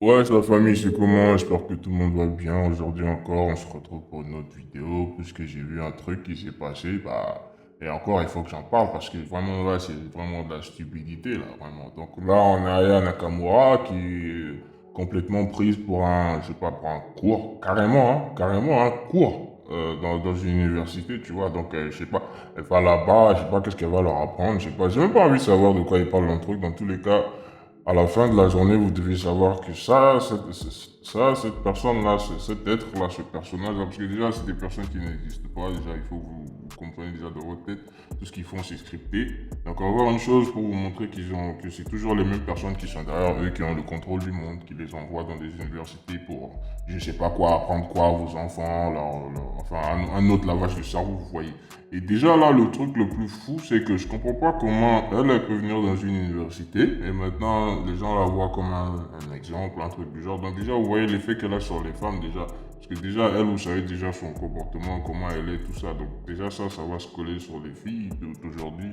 Ouais, c'est la famille, c'est comment? J'espère que tout le monde va bien. Aujourd'hui encore, on se retrouve pour une autre vidéo, puisque j'ai vu un truc qui s'est passé, et encore, il faut que j'en parle, parce que vraiment, là, c'est vraiment de la stupidité, là, vraiment. Donc là, on a Aya Nakamura qui est complètement prise pour un, je sais pas, pour un cours, carrément un cours dans une université, tu vois. Donc, je sais pas, elle va là-bas, je sais pas qu'est-ce qu'elle va leur apprendre, je sais pas, j'ai même pas envie de savoir de quoi ils parlent dans le truc. Dans tous les cas, à la fin de la journée, vous devez savoir que cette personne-là, cet être-là, ce personnage-là, parce que déjà, c'est des personnes qui n'existent pas. Déjà, il faut que vous compreniez déjà dans votre tête, tout ce qu'ils font, c'est scripté. Donc, on va voir une chose pour vous montrer que c'est toujours les mêmes personnes qui sont derrière eux, qui ont le contrôle du monde, qui les envoient dans des universités pour, je ne sais pas quoi, apprendre quoi à vos enfants, enfin, un autre lavage de cerveau, vous voyez. Et déjà là, le truc le plus fou, c'est que je comprends pas comment elle peut venir dans une université et maintenant les gens la voient comme un exemple, un truc du genre. Donc déjà, vous voyez l'effet qu'elle a sur les femmes déjà. Parce que déjà, elle, vous savez déjà son comportement, comment elle est, tout ça. Donc déjà ça va se coller sur les filles d'aujourd'hui,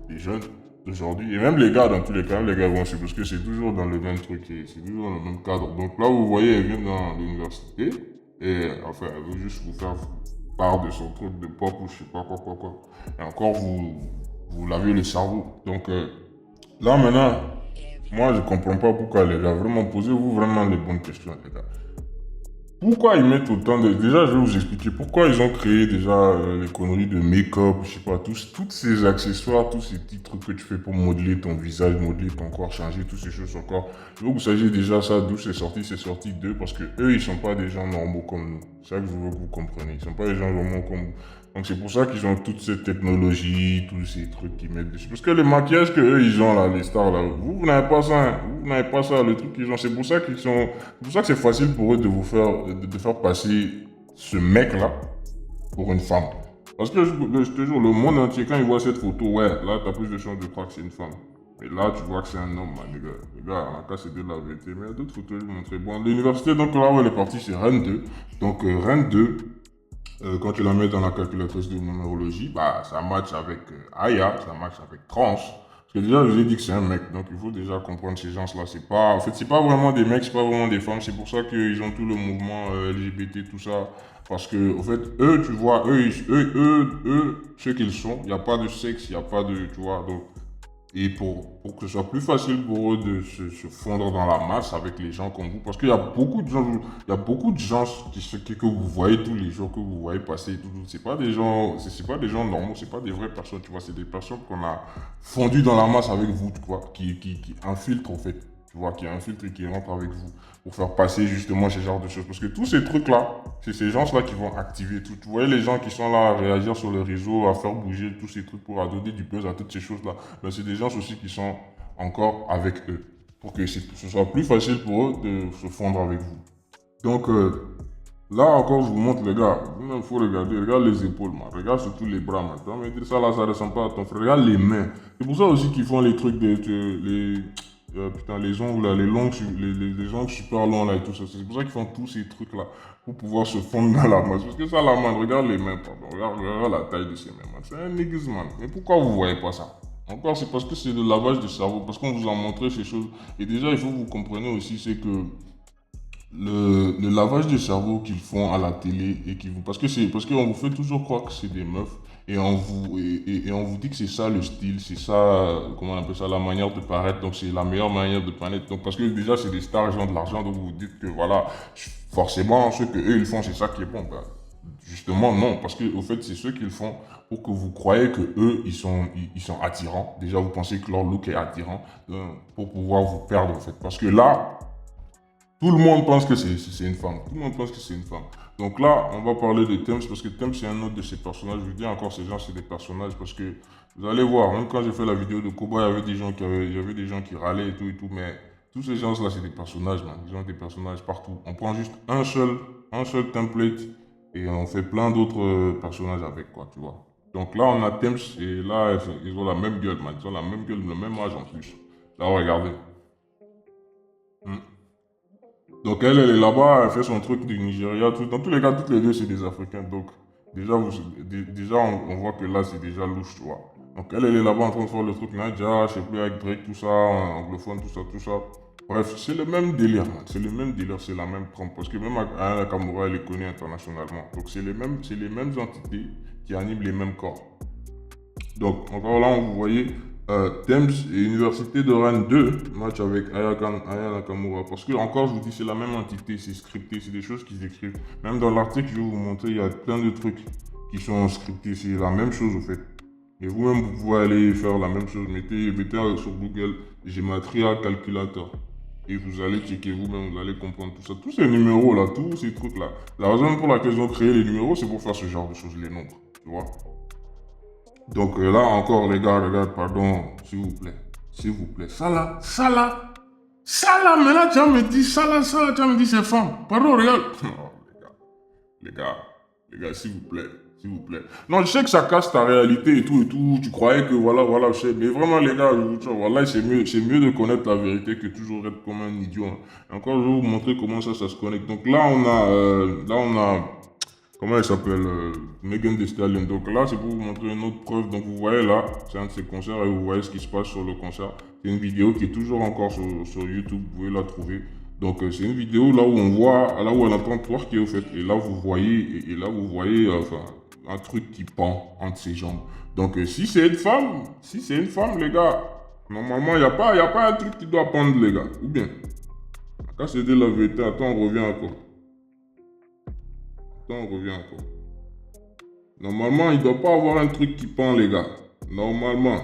les jeunes d'aujourd'hui. Et même les gars, dans tous les cas, les gars vont suivre parce que c'est toujours dans le même truc, c'est toujours dans le même cadre. Donc là, vous voyez, elle vient dans l'université et enfin, elle veut juste vous faire part de son truc de pop ou je sais pas quoi. Et encore, vous lavez le cerveau. Donc là maintenant, moi je comprends pas pourquoi les gars, vraiment posez-vous vraiment les bonnes questions les gars. Pourquoi ils mettent autant de... Déjà, je vais vous expliquer pourquoi ils ont créé déjà les conneries de make-up, je sais pas, tous ces accessoires, tous ces petits trucs que tu fais pour modeler ton visage, modeler ton corps, changer toutes ces choses encore. Je veux que vous sachiez déjà ça, d'où c'est sorti d'eux, parce que eux, ils sont pas des gens normaux comme nous. C'est ça que je veux que vous compreniez. Ils sont pas des gens normaux comme nous. Donc c'est pour ça qu'ils ont toute cette technologie, tous ces trucs qu'ils mettent dessus. Parce que les maquillages que eux, ils ont là, les stars là, vous n'avez pas ça, hein. Vous n'avez pas ça, le truc qu'ils ont. C'est pour ça qu'ils sont c'est pour ça que c'est facile pour eux de vous faire, de faire passer ce mec-là pour une femme. Parce que je te jure, le monde entier, quand il voit cette photo, ouais, là, t'as plus de chances de croire que c'est une femme. Mais là, tu vois que c'est un homme, man, les gars. Les gars, en cas, c'est de la vérité. Mais il y a d'autres photos, je vous montrer. Bon, l'université, donc là où elle est partie, c'est Rennes 2. Donc, Rennes 2, quand tu la mets dans la calculatrice de numérologie, bah, ça match avec Aya, ça match avec Trans. Parce que déjà, je vous ai dit que c'est un mec, donc il faut déjà comprendre ces gens-là. C'est pas, en fait, c'est pas vraiment des mecs, c'est pas vraiment des femmes. C'est pour ça qu'ils ont tout le mouvement LGBT, tout ça. Parce que, en fait, eux, tu vois, ceux qu'ils sont, il n'y a pas de sexe, il n'y a pas de, tu vois, donc et pour que ce soit plus facile pour eux de se fondre dans la masse avec les gens comme vous. Parce qu'il y a beaucoup de gens, il y a beaucoup de gens que vous voyez tous les jours, que vous voyez passer et tout. C'est pas des gens, c'est pas des gens normaux, c'est pas des vraies personnes, tu vois. C'est des personnes qu'on a fondues dans la masse avec vous, tu vois, qui infiltrent en fait, tu vois, qui infiltrent et qui rentrent avec vous pour faire passer justement ce genre de choses. Parce que tous ces trucs-là, c'est ces gens-là qui vont activer tout. Vous voyez les gens qui sont là à réagir sur le réseau, à faire bouger tous ces trucs pour donner du buzz à toutes ces choses-là. Mais c'est des gens aussi qui sont encore avec eux. Pour que ce soit plus facile pour eux de se fondre avec vous. Donc là encore, je vous montre les gars. Il faut regarder. Regarde les épaules, man. Regarde surtout les bras, man. Tu vas me dire ça là, ça ressemble pas à ton frère. Regarde les mains. C'est pour ça aussi qu'ils font les trucs putain, les ongles là, les longs, les ongles super longs là et tout ça. C'est pour ça qu'ils font tous ces trucs là. Pour pouvoir se fondre dans la masse. Parce que ça là, man, regarde les mains, pardon. Regarde la taille de ces mains, man. C'est un niggas, man. Mais pourquoi vous voyez pas ça? Encore, c'est parce que c'est le lavage de cerveau. Parce qu'on vous a montré ces choses. Et déjà, il faut que vous compreniez aussi, c'est que le lavage de cerveau qu'ils font à la télé et qui vous parce qu'on vous fait toujours croire que c'est des meufs et on vous dit que c'est ça le style, c'est ça comment on appelle ça la manière de paraître, donc c'est la meilleure manière de paraître, donc parce que déjà c'est des stars, ils ont de l'argent, donc vous vous dites que voilà, forcément ce que eux ils font c'est ça qui est bon. Ben, justement non, parce que au fait c'est ce qu'ils font pour que vous croyez que eux ils sont attirants, déjà vous pensez que leur look est attirant, pour pouvoir vous perdre en fait, parce que là tout le monde pense que c'est une femme. Tout le monde pense que c'est une femme. Donc là, on va parler de Thames parce que Thames, c'est un autre de ces personnages. Je vous dis encore, ces gens, c'est des personnages parce que vous allez voir, même quand j'ai fait la vidéo de Koba, il y avait des gens qui râlaient et tout. Mais tous ces gens-là, c'est des personnages, man. Ils ont des personnages partout. On prend juste un seul template et on fait plein d'autres personnages avec, quoi, tu vois. Donc là, on a Thames et là, ils ont la même gueule, man. Ils ont la même gueule, le même âge en plus. Là, regardez. Hmm. Donc elle est là-bas, elle fait son truc du Nigeria. Dans tous les cas, toutes les deux, c'est des Africains. Donc déjà, déjà on voit que là, c'est déjà louche, tu vois. Donc elle est là-bas en train de faire le truc Nadia, je sais plus, avec Drake, tout ça, anglophone, tout ça, tout ça. Bref, c'est le même délire, man. C'est le même délire, c'est la même trempe. Parce que même Aya Nakamura, elle est connue internationalement. Donc c'est les mêmes entités qui animent les mêmes corps. Donc encore là, vous voyez Thames et Université de Rennes 2, match avec Aya Nakamura. Parce que encore, je vous dis, c'est la même entité, c'est scripté, c'est des choses qu'ils écrivent. Même dans l'article, je vais vous montrer, il y a plein de trucs qui sont scriptés. C'est la même chose au fait. Et vous-même, vous pouvez aller faire la même chose. Mettez sur Google Gematria Calculator. Et vous allez checker vous-même, vous allez comprendre tout ça. Tous ces numéros-là, tous ces trucs-là. La raison pour laquelle ils ont créé les numéros, c'est pour faire ce genre de choses, les nombres. Tu vois? Donc là encore, les gars, regarde, pardon, s'il vous plaît. S'il vous plaît. Ça là, mais là, tu vas me dire, ça là, tu vas me dire, c'est femme. Pardon, regarde. Non, les gars, les gars, s'il vous plaît. S'il vous plaît. Non, je sais que ça casse ta réalité et tout. Tu croyais que voilà, je sais. Mais vraiment, les gars, voilà, c'est mieux de connaître la vérité que toujours être comme un idiot. Hein. Et encore, je vais vous montrer comment ça se connecte. Donc là, on a comment elle s'appelle Megan Thee Stallion. Donc là, c'est pour vous montrer une autre preuve. Donc vous voyez là, c'est un de ses concerts et vous voyez ce qui se passe sur le concert. C'est une vidéo qui est toujours encore sur YouTube, vous pouvez la trouver. Donc c'est une vidéo là où on voit, là où elle entend twerker au fait. Et là vous voyez, et là vous voyez enfin, un truc qui pend entre ses jambes. Donc si c'est une femme les gars, normalement il y a pas un truc qui doit pendre les gars. Ou bien, quand c'est de la vérité, attends, on revient encore. Attends, on revient encore. Normalement, il ne doit pas avoir un truc qui pend, les gars. Normalement,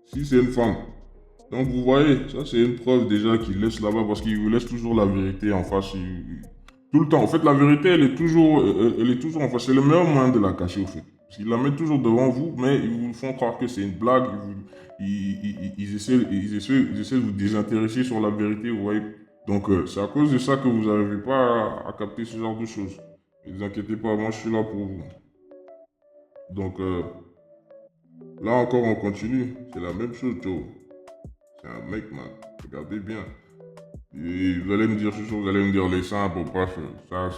si c'est une femme. Donc, vous voyez, ça, c'est une preuve déjà qu'il laisse là-bas parce qu'il vous laisse toujours la vérité en face. Tout le temps. En fait, la vérité, elle est toujours en face. C'est le meilleur moyen de la cacher, au fait. Parce qu'ils la mettent toujours devant vous, mais ils vous font croire que c'est une blague. Ils essaient de vous désintéresser sur la vérité, vous voyez. Donc, c'est à cause de ça que vous n'arrivez pas à capter ce genre de choses. Ne vous inquiétez pas, moi je suis là pour vous. Donc là encore on continue. C'est la même chose, Joe. C'est un mec, man. Regardez bien. Et vous allez me dire, je suis sûr, vous allez me dire les seins, bon bref, ça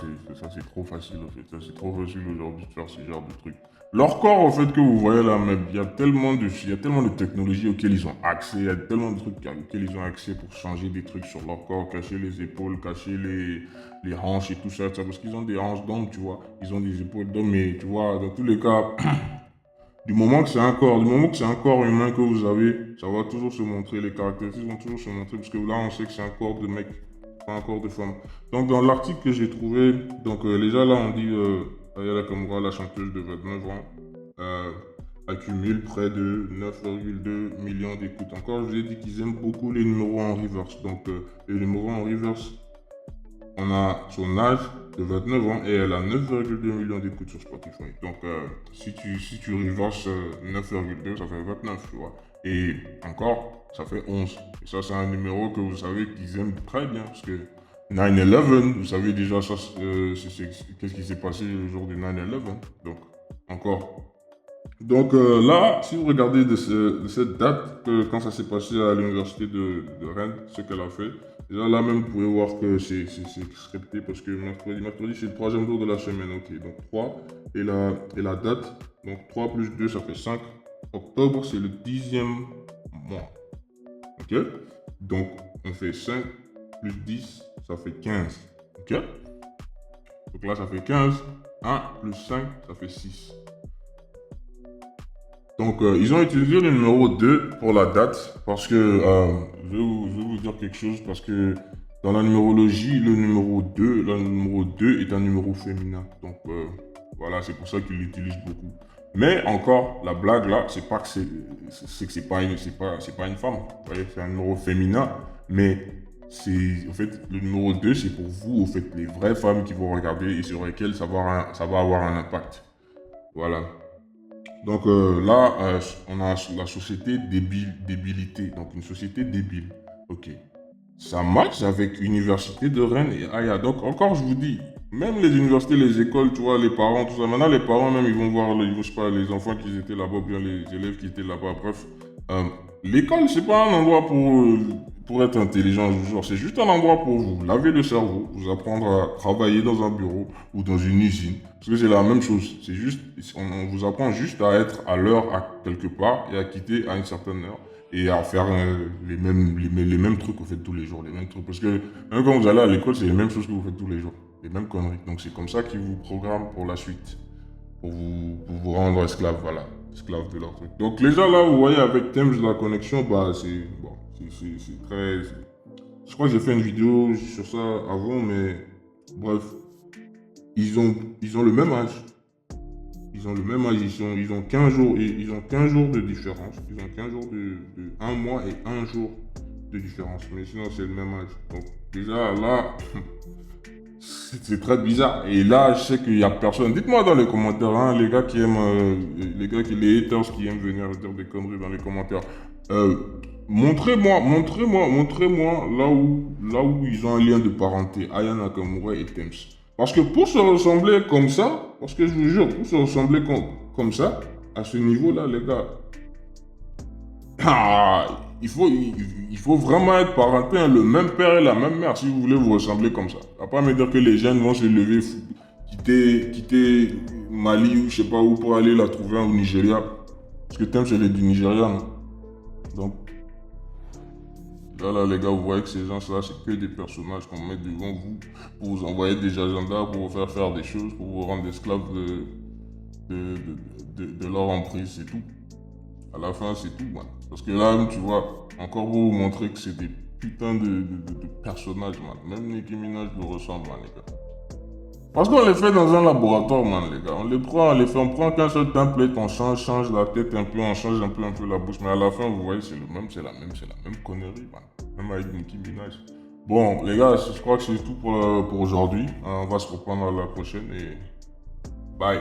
c'est trop facile en fait. Ça c'est trop facile aujourd'hui de faire ce genre de truc. Leur corps en fait que vous voyez là même, il y a tellement de technologies auxquelles ils ont accès, il y a tellement de trucs auxquels ils ont accès pour changer des trucs sur leur corps, cacher les épaules, cacher les hanches et tout ça, parce qu'ils ont des hanches d'homme, tu vois, ils ont des épaules d'homme, mais tu vois, dans tous les cas, du moment que c'est un corps humain que vous avez, ça va toujours se montrer, les caractéristiques vont toujours se montrer, parce que là, on sait que c'est un corps de mec, pas un corps de femme. Donc, dans l'article que j'ai trouvé, donc déjà là, on dit, Aya Nakamura, la chanteuse de 29 ans, accumule près de 9,2 millions d'écoutes. Encore, je vous ai dit qu'ils aiment beaucoup les numéros en reverse. Donc, les numéros en reverse, on a son âge de 29 ans et elle a 9,2 millions d'écoutes sur Spotify. Donc, si tu reverses 9,2, ça fait 29, tu vois. Et encore, ça fait 11. Et ça, c'est un numéro que vous savez qu'ils aiment très bien. Parce que 9/11, vous savez déjà, ça, qu'est-ce qui s'est passé le jour du 9/11. Donc, encore. Donc là, si vous regardez de cette date, quand ça s'est passé à l'université de Rennes, ce qu'elle a fait, déjà là même vous pouvez voir que c'est scripté parce que mercredi c'est le troisième jour de la semaine, ok, donc 3 et la date, donc 3 plus 2 ça fait 5, octobre c'est le 10e mois, ok, donc on fait 5 plus 10 ça fait 15, ok, donc là ça fait 15, 1 plus 5 ça fait 6. Donc, ils ont utilisé le numéro 2 pour la date parce que je vais vous dire quelque chose parce que dans la numérologie, le numéro 2 est un numéro féminin. Donc, voilà, c'est pour ça qu'ils l'utilisent beaucoup. Mais encore, la blague là, c'est pas que c'est pas une femme. Vous voyez, c'est un numéro féminin, mais en fait, le numéro 2, c'est pour vous, en fait, les vraies femmes qui vont regarder et sur lesquelles ça va avoir un impact. Voilà. Donc là, on a la société débilité, donc une société débile. Ok. Ça match avec Université de Rennes et Aya. Donc encore, je vous dis, même les universités, les écoles, tu vois, les parents, tout ça. Maintenant, les parents même, ils vont voir, je sais pas, les enfants qui étaient là-bas, bien les élèves qui étaient là-bas. Bref, l'école, c'est pas un endroit pour être intelligent, je vous jure. C'est juste un endroit pour vous laver le cerveau, vous apprendre à travailler dans un bureau ou dans une usine. Parce que c'est la même chose. On vous apprend juste à être à l'heure à quelque part et à quitter à une certaine heure. et à faire les mêmes trucs que vous faites tous les jours, les mêmes trucs. Parce que même quand vous allez à l'école, c'est les mêmes choses que vous faites tous les jours, les mêmes conneries. Donc c'est comme ça qu'ils vous programment pour la suite, pour vous rendre esclave, voilà, esclave de leur truc. Donc les gens là, vous voyez avec Thames la connexion, bah c'est bon, c'est très. Je crois que j'ai fait une vidéo sur ça avant, mais bref, ils ont le même âge. Ils ont le même âge, ils ont 15 jours, ils ont 15 jours de différence. Ils ont 15 jours de 1 mois et 1 jour de différence. Mais sinon, c'est le même âge. Donc, déjà, là, c'est très bizarre. Et là, je sais qu'il n'y a personne. Dites-moi dans les commentaires, hein, les gars qui aiment, les haters qui aiment venir dire des conneries dans les commentaires. Montrez-moi là où ils ont un lien de parenté, Aya Nakamura et Thames. Parce que pour se ressembler comme ça, parce que je vous jure, pour se ressembler comme ça, à ce niveau-là, les gars, il faut vraiment être parenté, hein, le même père et la même mère si vous voulez vous ressembler comme ça. À pas me dire que les jeunes vont se lever, quitter Mali ou je sais pas où pour aller la trouver au Nigeria. Parce que Thames, elle est du Nigeria, non? Donc, là, les gars, vous voyez que ces gens-là, c'est que des personnages qu'on met devant vous pour vous envoyer des agendas, pour vous faire des choses, pour vous rendre esclaves de leur emprise, c'est tout. À la fin, c'est tout, man. Parce que là, tu vois, encore pour vous montrer que c'est des putains de personnages, man. Même Nicki Minaj le ressemble, man, les gars. Parce qu'on les fait dans un laboratoire, man, les gars. On prend qu'un seul template, on change la tête un peu, on change un peu la bouche. Mais à la fin, vous voyez, c'est la même connerie, man. Même avec Nicki Minaj. Bon, les gars, je crois que c'est tout pour aujourd'hui. On va se reprendre à la prochaine et bye.